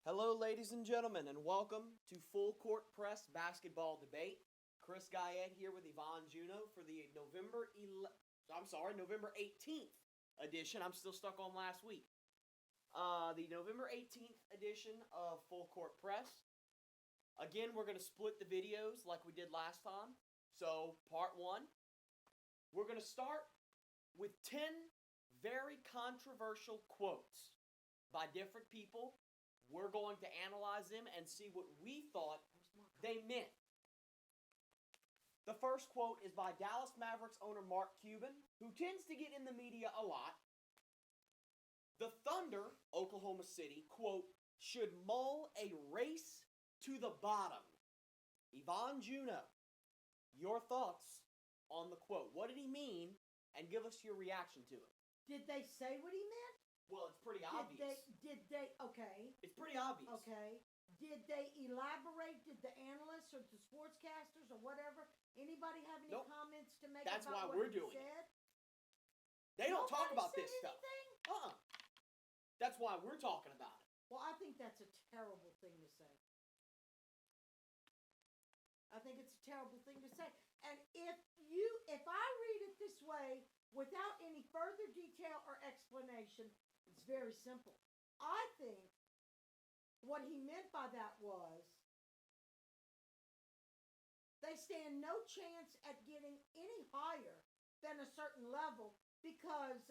Hello, ladies and gentlemen, and welcome to Full Court Press Basketball Debate. Chris Guyette here with Yvonne Juno for the November 18th edition. I'm still stuck on last week. The November 18th edition of Full Court Press. Again, we're going to split the videos like we did last time. So, part one, we're going to start with 10 very controversial quotes by different people. We're going to analyze them and see what we thought they meant. The first quote is by Dallas Mavericks owner Mark Cuban, who tends to get in the media a lot. The Thunder, Oklahoma City, quote, should mull a race to the bottom. Yvonne Juno, your thoughts on the quote. What did he mean? And give us your reaction to it. Did they say what he meant? Well, it's pretty obvious. Okay. It's pretty obvious. Okay. Did they elaborate? Did the analysts or the sportscasters or whatever, anybody have any comments to make That's about why what we're he doing said? it. They don't talk Nobody about said this stuff. anything? That's why we're talking about it. Well, I think that's a terrible thing to say. I think it's a terrible thing to say. And if I read it this way without any further detail or explanation, it's very simple. I think what he meant by that was they stand no chance at getting any higher than a certain level because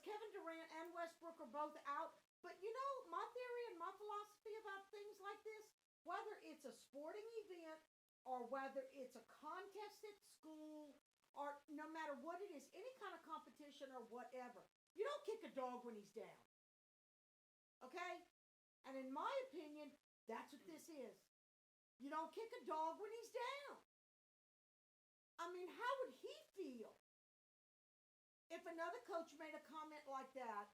Kevin Durant and Westbrook are both out. But you know, my theory and my philosophy about things like this, whether it's a sporting event or whether it's a contest at school or no matter what it is, any kind of competition or whatever, you don't kick a dog when he's down. Okay? And in my opinion, that's what this is. You don't kick a dog when he's down. I mean, how would he feel if another coach made a comment like that?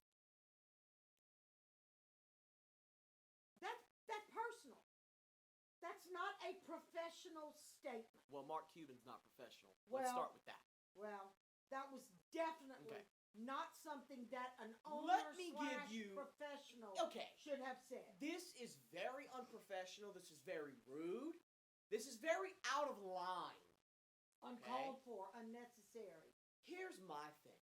That's personal. That's not a professional statement. Well, Mark Cuban's not professional. Well, Let's start with that. Well, that was definitely not something that an owner Let me give you professional should have said. This is very unprofessional. This is very rude. This is very out of line. Uncalled for, unnecessary. Here's my thing.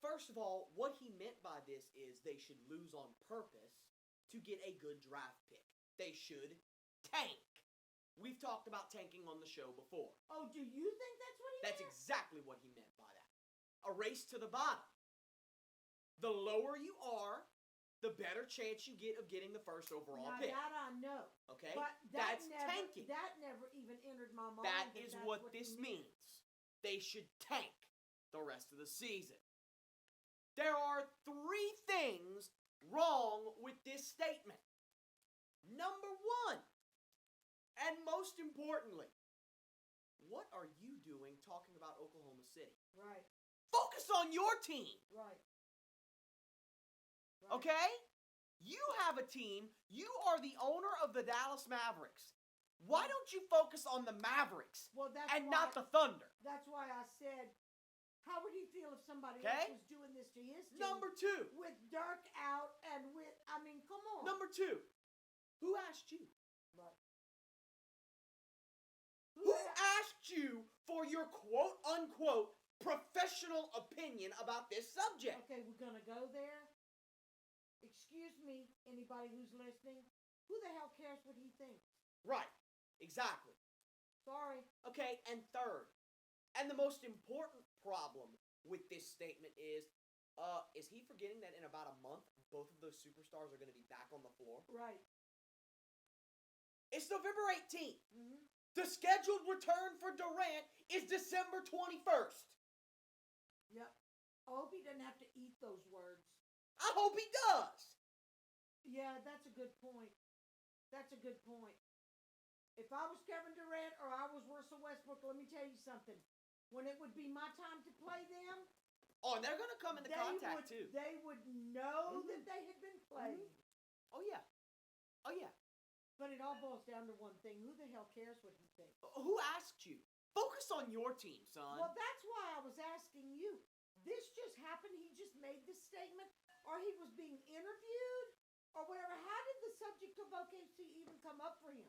First of all, what he meant by this is they should lose on purpose to get a good draft pick. They should tank. We've talked about tanking on the show before. Oh, do you think that's what he meant? That's exactly what he meant by that. A race to the bottom. The lower you are, the better chance you get of getting the first overall pick. That I know. Okay? But that's tanking. That never even entered my mind. That is what this means. They should tank the rest of the season. There are 3 things wrong with this statement. Number 1, and most importantly, what are you doing talking about Oklahoma City? Right. Focus on your team. Right. Okay? You have a team. You are the owner of the Dallas Mavericks. Why don't you focus on the Mavericks not the Thunder? That's why I said, how would he feel if somebody else was doing this to his team? Number 2. With Dirk out and come on. Number 2. Who asked you? Right. Who asked you for your quote-unquote professional opinion about this subject? Okay, we're going to go there. Excuse me, anybody who's listening. Who the hell cares what he thinks? Right. Exactly. Sorry. Okay, and third, and the most important problem with this statement is he forgetting that in about a month, both of those superstars are going to be back on the floor? Right. It's November 18th. Mm-hmm. The scheduled return for Durant is December 21st. Yep. I hope he doesn't have to eat those words. I hope he does. Yeah, that's a good point. That's a good point. If I was Kevin Durant or I was Russell Westbrook, let me tell you something. When it would be my time to play them... Oh, and they're going to come into contact, too. They would know that they had been playing. Mm-hmm. Oh, yeah. Oh, yeah. But it all boils down to one thing. Who the hell cares what he thinks? Who asked you? Focus on your team, son. Well, that's why I was asking you. This just happened. He he was being interviewed or whatever. How did the subject of OKC even come up for him?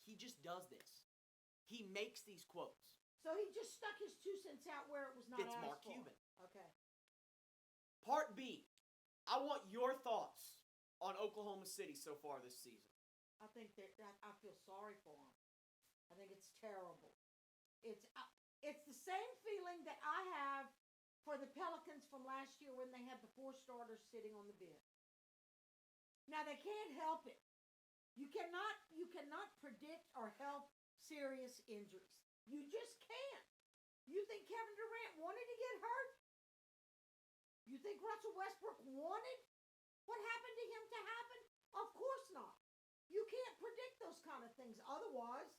He just does this. He makes these quotes. So he just stuck his 2 cents out where it was not It's asked Mark for. Cuban. Okay. Part B. I want your thoughts on Oklahoma City so far this season. I think I feel sorry for him. I think it's terrible. It's the same feeling that I have for the Pelicans from last year when they had the 4 starters sitting on the bench. Now they can't help it. You cannot predict or help serious injuries. You just can't. You think Kevin Durant wanted to get hurt? You think Russell Westbrook wanted what happened to him to happen? Of course not. You can't predict those kind of things. Otherwise,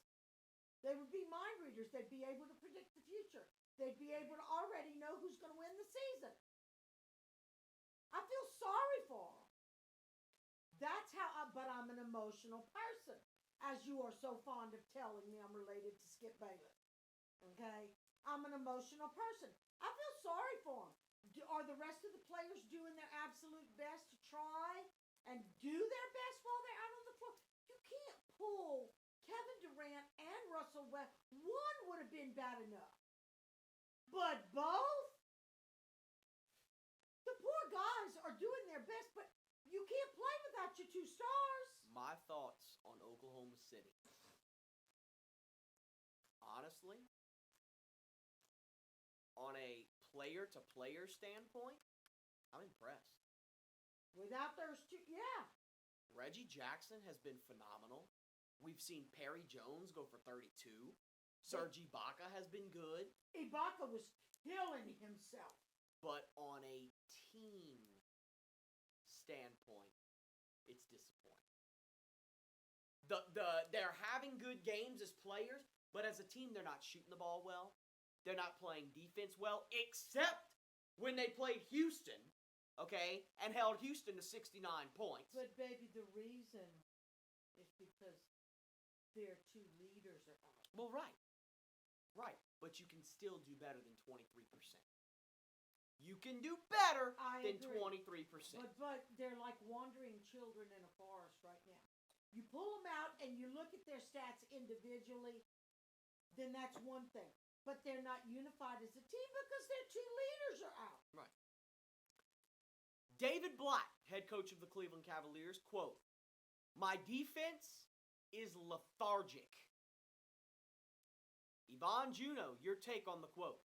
they would be mind readers. They'd be able to predict the future. They'd be able to already know who's going to win the season. I feel sorry for them. That's how, but I'm an emotional person. As you are so fond of telling me I'm related to Skip Bayless. Okay? I'm an emotional person. I feel sorry for them. Are the rest of the players doing their absolute best to try and do their best while they're out on the floor? You can't pull Kevin Durant and Russell Westbrook. One would have been bad enough. But both? The poor guys are doing their best, but you can't play without your 2 stars. My thoughts on Oklahoma City. Honestly, on a player-to-player standpoint, I'm impressed. Without those 2, yeah. Reggie Jackson has been phenomenal. We've seen Perry Jones go for 32. Serge Ibaka has been good. Ibaka was killing himself. But on a team standpoint, it's disappointing. They're having good games as players, but as a team, they're not shooting the ball well. They're not playing defense well, except when they played Houston, okay, and held Houston to 69 points. But, baby, the reason is because their 2 leaders are out. Well, right. Right. But you can still do better than 23%. You can do better than 23%. But they're like wandering children in a forest right now. You pull them out and you look at their stats individually, then that's one thing. But they're not unified as a team because their 2 leaders are out. Right. David Black, head coach of the Cleveland Cavaliers, quote, "My defense is lethargic." Yvonne Juno, your take on the quote.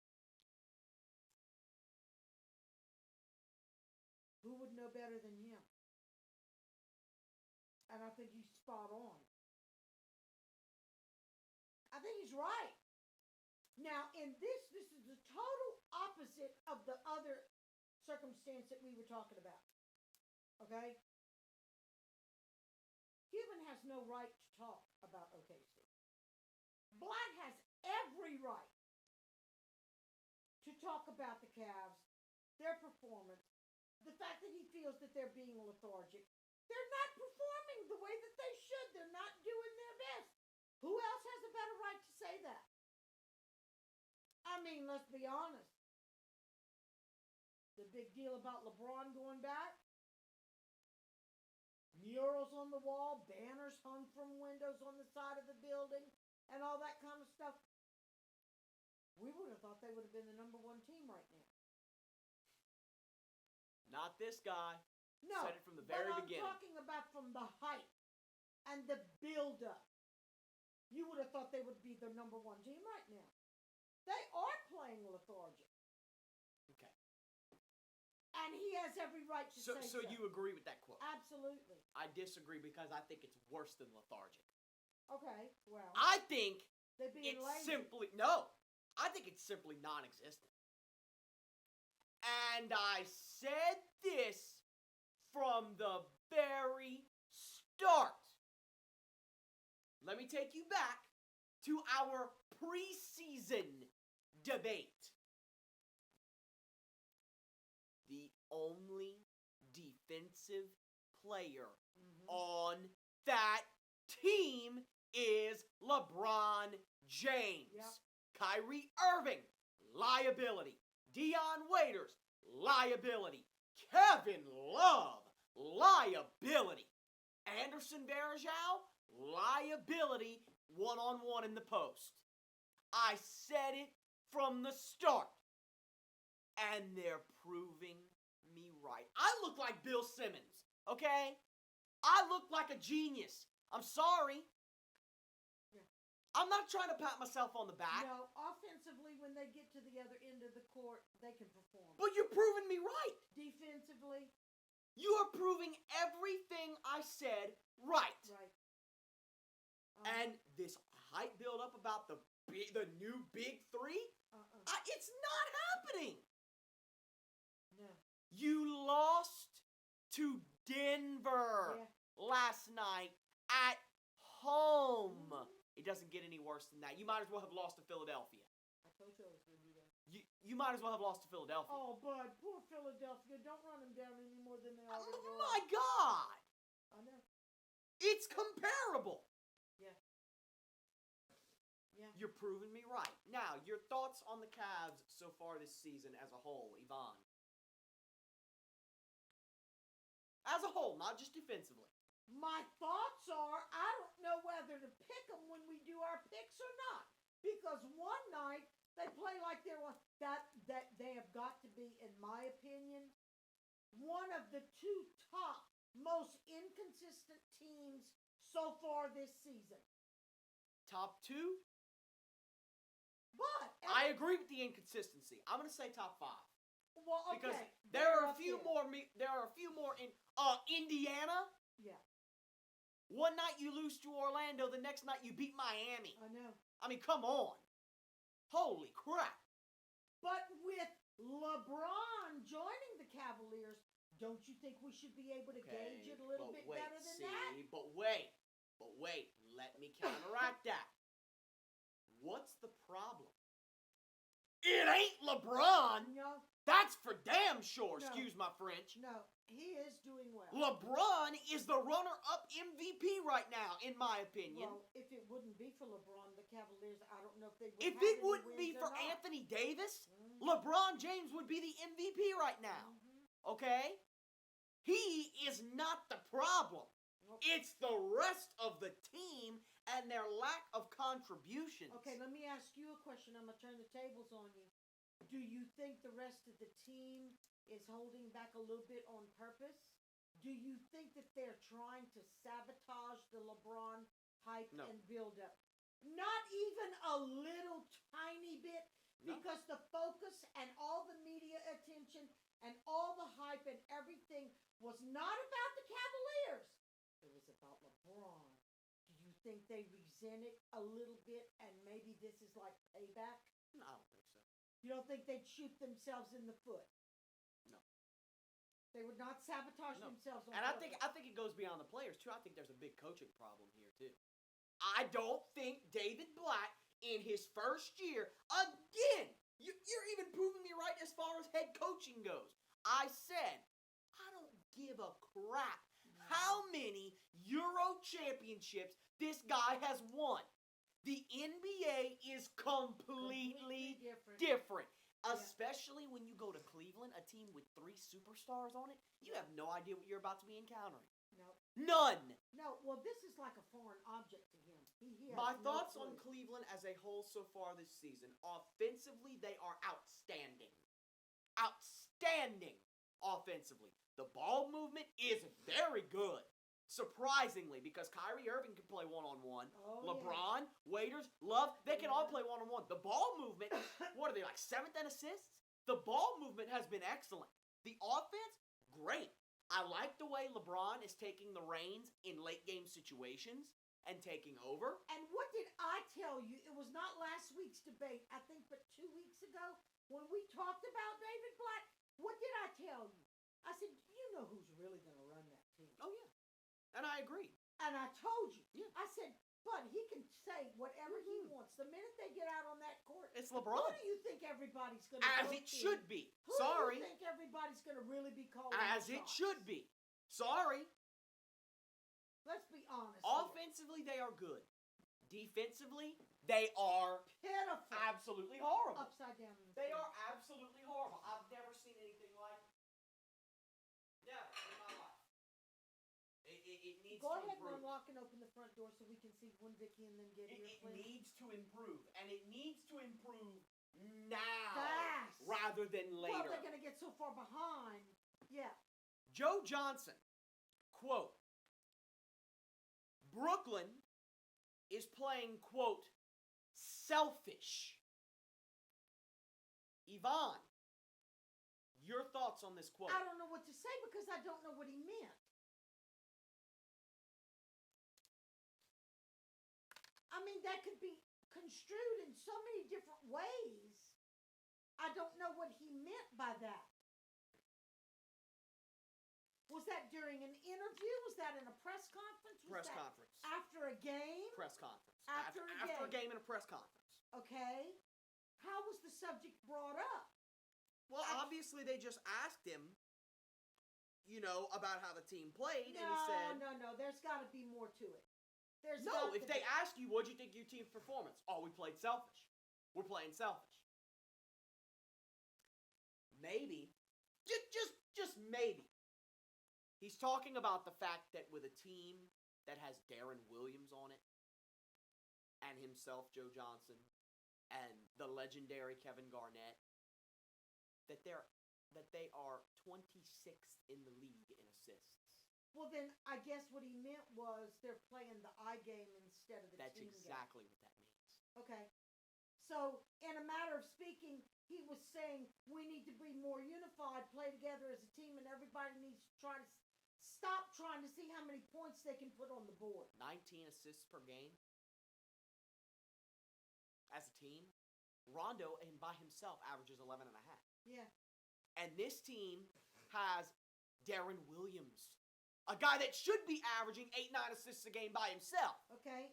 Who would know better than him? And I think he's spot on. I think he's right. Now, in this is the total opposite of the other circumstance that we were talking about. Okay? Cuban has no right to talk about OKC. Black has every right to talk about the Cavs, their performance, the fact that he feels that they're being lethargic. They're not performing the way that they should. They're not doing their best. Who else has a better right to say that? I mean, let's be honest. The big deal about LeBron going back, murals on the wall, banners hung from windows on the side of the building, and all that kind of stuff. We would have thought they would have been the number 1 team right now. Not this guy. No, said it from the very beginning. I'm talking about from the hype and the build-up. You would have thought they would be the number 1 team right now. They are playing lethargic. Okay. And he has every right to say so. So you agree with that quote? Absolutely. I disagree because I think it's worse than lethargic. Okay, well. I think they're being it's lazy. I think it's simply non-existent. And I said this from the very start. Let me take you back to our preseason debate. The only defensive player on that team is LeBron James. Yep. Kyrie Irving, liability. Dion Waiters, liability. Kevin Love, liability. Anderson Varejao, liability, one-on-one in the post. I said it from the start. And they're proving me right. I look like Bill Simmons, okay? I look like a genius. I'm sorry. Yeah. I'm not trying to pat myself on the back. No, offensively, when they get to the other end of the court, they can perform. But you're proving me right. Defensively, You are proving everything I said right. right. And this hype build up about the new big three, it's not happening. No. You lost to Denver last night at home. It doesn't get any worse than that. You might as well have lost to Philadelphia. I told you I was going to do that. You might as well have lost to Philadelphia. Oh, bud, poor Philadelphia. Don't run them down any more than they already Oh are. my God! I know. It's comparable. Yeah. Yeah. You're proving me right. Now, your thoughts on the Cavs so far this season as a whole, Yvonne? As a whole, not just defensively. My thoughts are, I don't know whether to pick them when we do our picks or not. Because one night, they play like they're that they have got to be, in my opinion, one of the two top most inconsistent teams so far this season. Top two? But I agree with the inconsistency. I'm going to say top five. well, okay, Because there they're are a up few there. There are a few more in Indiana. Yeah, One night you lose to Orlando, the next night you beat Miami. I know. I mean, come on. Holy crap. But with LeBron joining the Cavaliers, don't you think we should be able to gauge it a little bit better than that? But wait, let me counteract that. What's the problem? It ain't LeBron. No, That's for damn sure, No. excuse my French. no, he is doing well. LeBron is the runner-up MVP right now, in my opinion. Well, if it wouldn't be for LeBron, the Cavaliers, I don't know if they would If have it any wouldn't be wins for or not. Anthony Davis, Mhm. LeBron James would be the MVP right now. Mhm. Okay? He is not the problem. Nope. It's the rest of the team and their lack of contributions. Okay, let me ask you a question. I'm going to turn the tables on you. Do you think the rest of the team is holding back a little bit on purpose? Do you think that they're trying to sabotage the LeBron hype No. and build up? Not even a little tiny bit, No. because the focus and all the media attention and all the hype and everything was not about the Cavaliers. It was about LeBron. Do you think they resent it a little bit and maybe this is like payback? No, I don't think so. You don't think they'd shoot themselves in the foot? No. They would not sabotage No. themselves on And I purpose. think it goes beyond the players too. I think there's a big coaching problem here too. I don't think David Blatt in his first year, again, you're even proving me right as far as head coaching goes. I said, I don't give a crap how many Euro championships this guy has won. The NBA is completely different. Especially when you go to Cleveland, a team with 3 superstars on it, you have no idea what you're about to be encountering. No. None. No, well, this is like a foreign object to him. He has My no thoughts clue. on Cleveland as a whole so far this season. Offensively, they are outstanding. Outstanding offensively. The ball movement is very good. Surprisingly, because Kyrie Irving can play one-on-one. Oh, LeBron, Waiters, Love, they can all play one-on-one. The ball movement, what are they, like 7th in assists? The ball movement has been excellent. The offense, great. I like the way LeBron is taking the reins in late-game situations and taking over. And what did I tell you? It was not last week's debate, I think, but 2 weeks ago when we talked about David Blatt. What did I tell you? I said, you know who's really going to run that team. Oh, yeah. And I agree. And I told you. Yeah. I said, but he can say whatever he wants. The minute they get out on that court, It's who LeBron. do you think everybody's going to As it should be. Who Sorry. do you think everybody's going to really be calling As the it shots? should be. Sorry. Let's be honest. Offensively, they are good. Defensively, they are Pitiful. absolutely horrible. Upside down in the They field. are absolutely horrible. I've never seen anything like it. needs Go to ahead improve. and unlock and open the front door so we can see when Vicky and then get here, It please. needs to improve, and it needs to improve now Fast. rather than later. Well, they're going to get so far behind. Yeah. Joe Johnson, quote, Brooklyn is playing, quote, selfish. Yvonne, your thoughts on this quote? I don't know what to say because I don't know what he meant. I mean, that could be construed in so many different ways. I don't know what he meant by that. Was that during an interview? Was that in a press conference? Was Press that conference. after a game? Press conference. After a a game and a press conference. Okay. How was the subject brought up? Well, obviously they just asked him, about how the team played, No, and he said, no. There's got to be more to it. There's no, got if to they be. ask you, what'd you think of your team's performance? Oh, we played selfish. We're playing selfish. Maybe, just maybe, he's talking about the fact that with a team that has Darren Williams on it, and himself, Joe Johnson, and the legendary Kevin Garnett, that they are 26th in the league in assists. Well, then I guess what he meant was they're playing the I game instead of the That's team game. exactly what that means. Okay. So, in a matter of speaking, he was saying we need to be more unified, play together as a team, and everybody needs to try to stop trying to see how many points they can put on the board. 19 assists per game as a team. Rondo, and by himself, averages 11 and a half. Yeah. And this team has Darren Williams, a guy that should be averaging 8-9 assists a game by himself. Okay.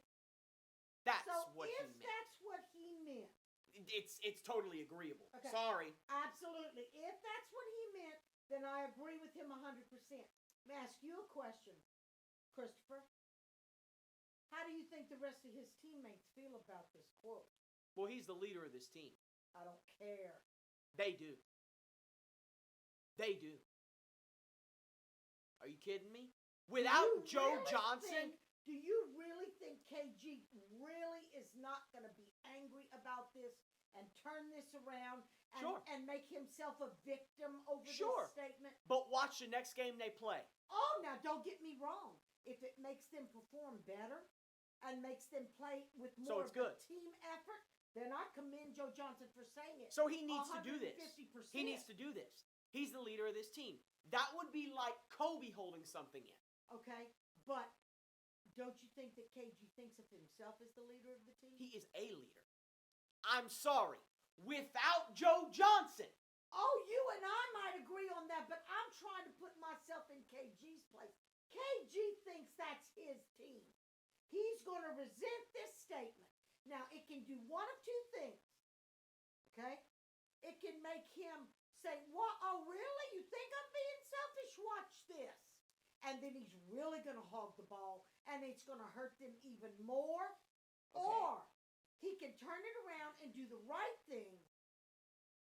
That's So what he if meant. that's what he meant, It's totally agreeable. Okay. Sorry. absolutely. If that's what he meant, then I agree with him 100%. Let me ask you a question, Christopher. How do you think the rest of his teammates feel about this quote? Well, he's the leader of this team. I don't care. They do. They do. Are you kidding me? Without Joe Johnson, Do you really think KG really is not going to be angry about this and turn this around and, Sure. and make himself a victim over Sure. this statement? but watch the next game they play. Oh, now don't get me wrong. If it makes them perform better and makes them play with So more it's of good. a team effort, then I commend Joe Johnson for saying it. So he needs to do this. 150%. He needs to do this. He's the leader of this team. That would be like Kobe holding something in. Okay, but don't you think that KG thinks of himself as the leader of the team? He is a leader. I'm sorry. Without Joe Johnson, Oh, you and I might agree on that, but I'm trying to put myself in KG's place. KG thinks that's his team. He's going to resent this statement. Now, it can do one of two things. Okay? It can make him say, "What? Oh, really? You think I'm being selfish? Watch this." And then he's really going to hog the ball, and it's going to hurt them even more. Okay. Or he can turn it around and do the right thing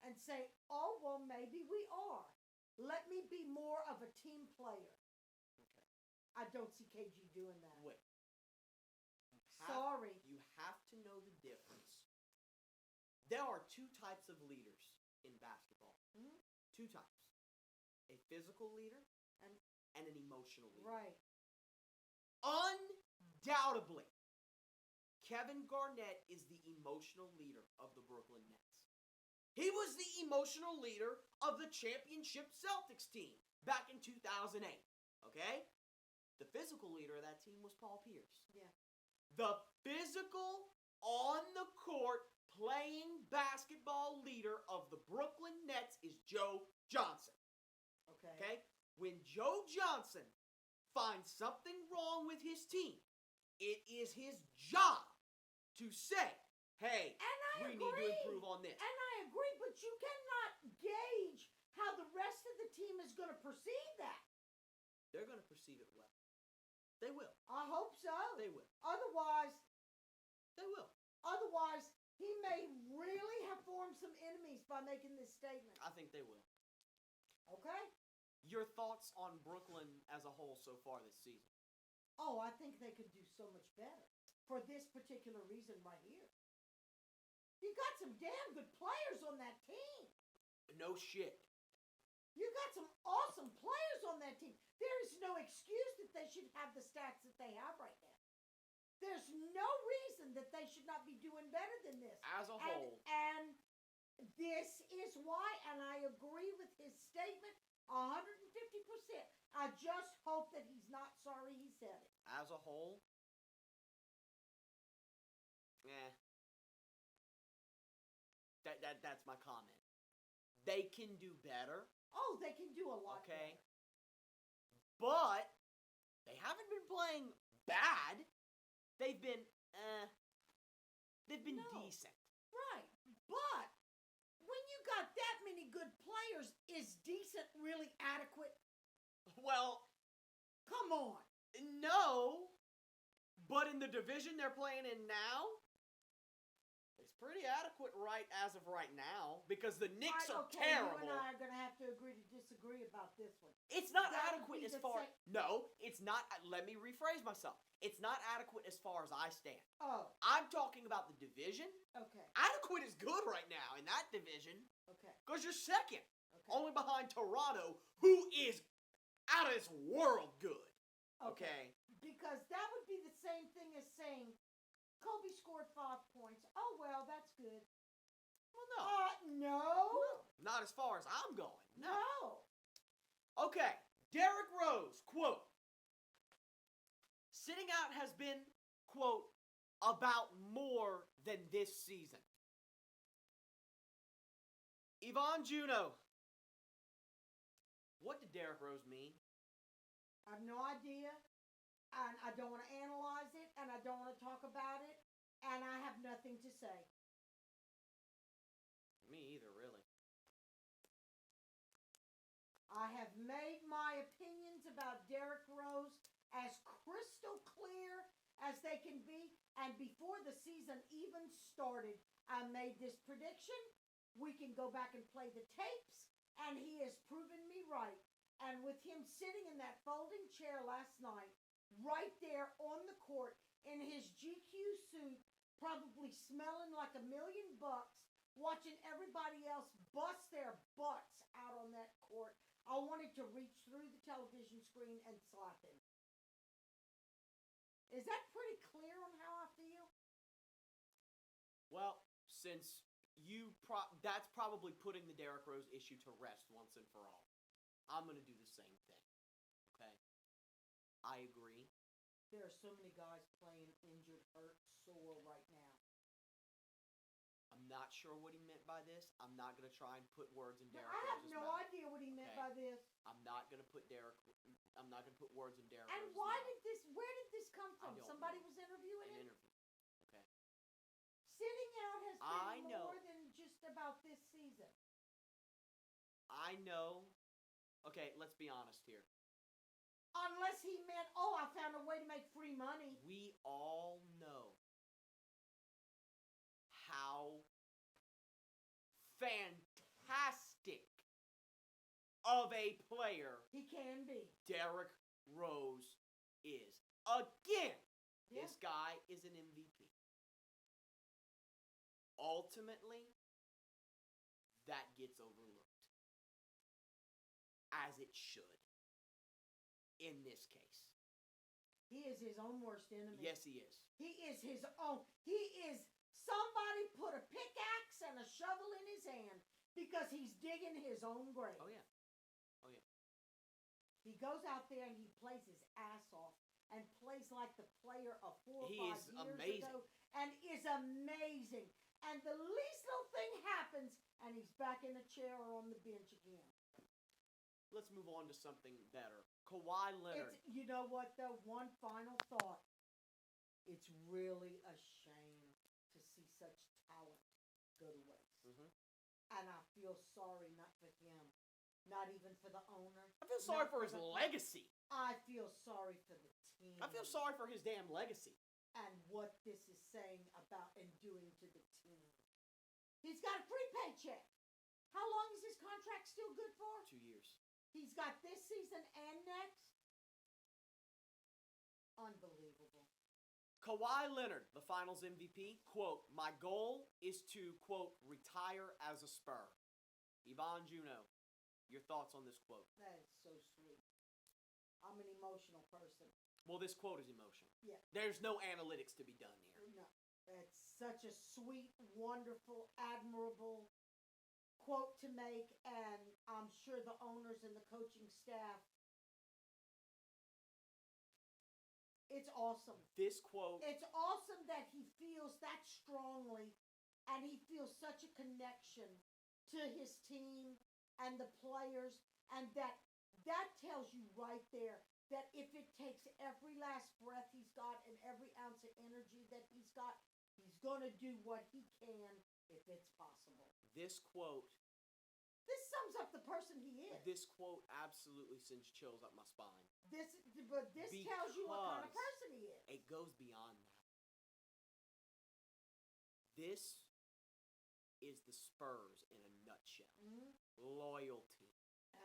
and say, "Oh, well, maybe we are. Let me be more of a team player." Okay. I don't see KG doing that. wait. Sorry. You have to know the difference. There are two types of leaders in basketball. Mhm. Two types. A physical leader and an emotional leader. Right. Undoubtedly, Kevin Garnett is the emotional leader of the Brooklyn Nets. He was the emotional leader of the championship Celtics team back in 2008. Okay? The physical leader of that team was Paul Pierce. Yeah. The physical, on the court, playing basketball leader of the Brooklyn Nets is Joe Johnson. Okay. Okay? When Joe Johnson finds something wrong with his team, it is his job to say, hey, And I we agree. need to improve on this. And I agree, but you cannot gauge how the rest of the team is going to perceive that. They're going to perceive it well. They will. I hope so. They will. Otherwise, They will. he may really have formed some enemies by making this statement. I think they will. Okay? Your thoughts on Brooklyn as a whole so far this season? Oh, I think they could do so much better for this particular reason right here. You got some damn good players on that team. No shit. You got some awesome players on that team. There is no excuse that they should have the stats that they have right now. There's no reason that they should not be doing better than this. As a whole. And this is why, and I agree with his statement 150%. I just hope that he's not sorry he said it. As a whole, that's my comment. They can do better. Oh, they can do a lot Okay. better. But they haven't been playing bad. They've been No. decent. Right. But when you got that many good players, is decent really adequate? Well, Come on. no. But in the division they're playing in now, it's pretty adequate as of right now because the Knicks are Okay, terrible. you and I are going to have to agree to disagree about this one. It's not That would adequate be as the far. same- No, it's not. Let me rephrase myself. It's not adequate as far as I stand. Oh, I'm talking about the division. okay. Adequate is good right now in that division Okay. because you're second, Okay. only behind Toronto, who is out of this world good. Okay. Because that would be the same thing as saying Kobe scored 5 points. Oh, well, that's good. Well, no, No. not as far as I'm going. No. Okay, Derrick Rose, quote, sitting out has been, quote, about more than this season. Yvonne Juno, what did Derrick Rose mean? I have no idea. And I don't want to analyze it. And I don't want to talk about it. And I have nothing to say. Me either, really. I have made my opinions about Derrick Rose as crystal clear as they can be. And before the season even started, I made this prediction. We can go back and play the tapes. And he has proven me right. And with him sitting in that folding chair last night, right there on the court, in his GQ suit, probably smelling like $1 million, watching everybody else bust their butts out on that court, I wanted to reach through the television screen and slap him. Is that pretty clear on how I feel? Well, since that's probably putting the Derrick Rose issue to rest once and for all. I'm going to do the same thing. Okay? I agree. There are so many guys playing injured, hurt, sore right now. I'm not sure what he meant by this. I'm not going to try and put words in Derrick I have Rose's no mouth. idea what he meant Okay. by this. I'm not going to put words in Derrick And Rose's why mouth. where did this come from? don't Somebody know. was interviewing An him? interview. Okay. Sitting out has I been know. more than just about this season. I know. Okay, let's be honest here. Unless he meant, oh, I found a way to make free money. We all know how fantastic of a player He can be. Derrick Rose is. Again, Yeah. this guy is an MVP. Ultimately, that gets overlooked. As it should. In this case. He is his own worst enemy. Yes, he is. He is his own. He is somebody put a pickaxe and a shovel in his hand because he's digging his own grave. Oh, yeah. Oh, yeah. He goes out there and he plays his ass off and plays like the player of 4 or 5 He years is amazing. ago and is amazing. And the least little thing happens and he's back in the chair or on the bench again. Let's move on to something better. Kawhi Leonard. You know what though? One final thought. It's really a shame to see such talent go to waste. Mhm. And I feel sorry not for him. Not even for the owner. I feel sorry not for his the- legacy. I feel sorry for the team. I feel sorry for his damn legacy. And what this is saying about and doing to the team. He's got a free paycheck. How long is his contract still good for? 2 years. He's got this season and next. Kawhi Leonard, the Finals MVP, quote, "My goal is to, quote, retire as a Spur." Yvonne Juno, your thoughts on this quote? That is so sweet. I'm an emotional person. Well, this quote is emotional. Yeah. There's no analytics to be done here. No, it's such a sweet, wonderful, admirable quote to make, and I'm sure the owners and the coaching staff. It's awesome. This quote, It's awesome that he feels that strongly, and he feels such a connection to his team and the players, and that tells you right there that if it takes every last breath he's got and every ounce of energy that he's got, he's going to do what he can if it's possible. this quote, This sums up the person he is. this quote absolutely sends chills up my spine. This tells you what kind of Because person he is. It goes beyond that. This is the Spurs in a nutshell. Mhm. Loyalty.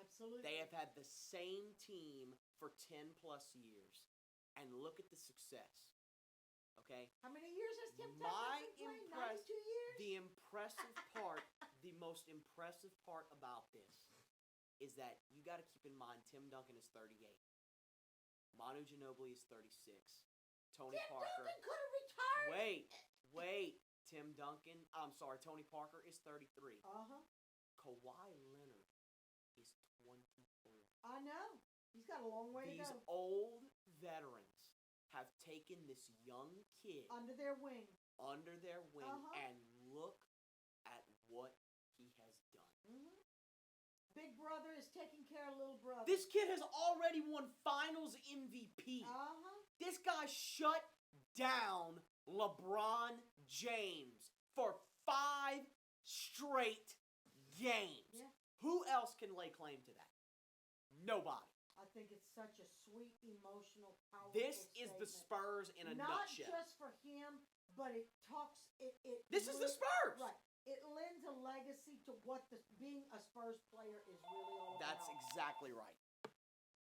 Absolutely. They have had the same team for 10 plus years. And look at the success. Okay? How many years has Tim My Duncan been playing? impress- 92 years? The impressive part, the most impressive part about this is that you got to keep in mind Tim Duncan is 38. Manu Ginobili is 36. Tony Tim Parker. Duncan could have retired. Wait. Tony Parker is 33. Uh-huh. Kawhi Leonard is 24. I know. He's got a long way These to go. old veterans have taken this young kid Under their wing. under their wing Uh-huh. and look at what he has done. Mm-hmm. Big brother is taking care of little brother. This kid has already won Finals MVP. Uh-huh. This guy shut down LeBron James for 5 straight games. Yeah. Who else can lay claim to that? Nobody. I think it's such a sweet, emotional, powerful This is the statement. Spurs in a Not nutshell. just for him, but it talks. It This is the Spurs. Right. It lends a legacy to what being a Spurs player is really all That's about. exactly right.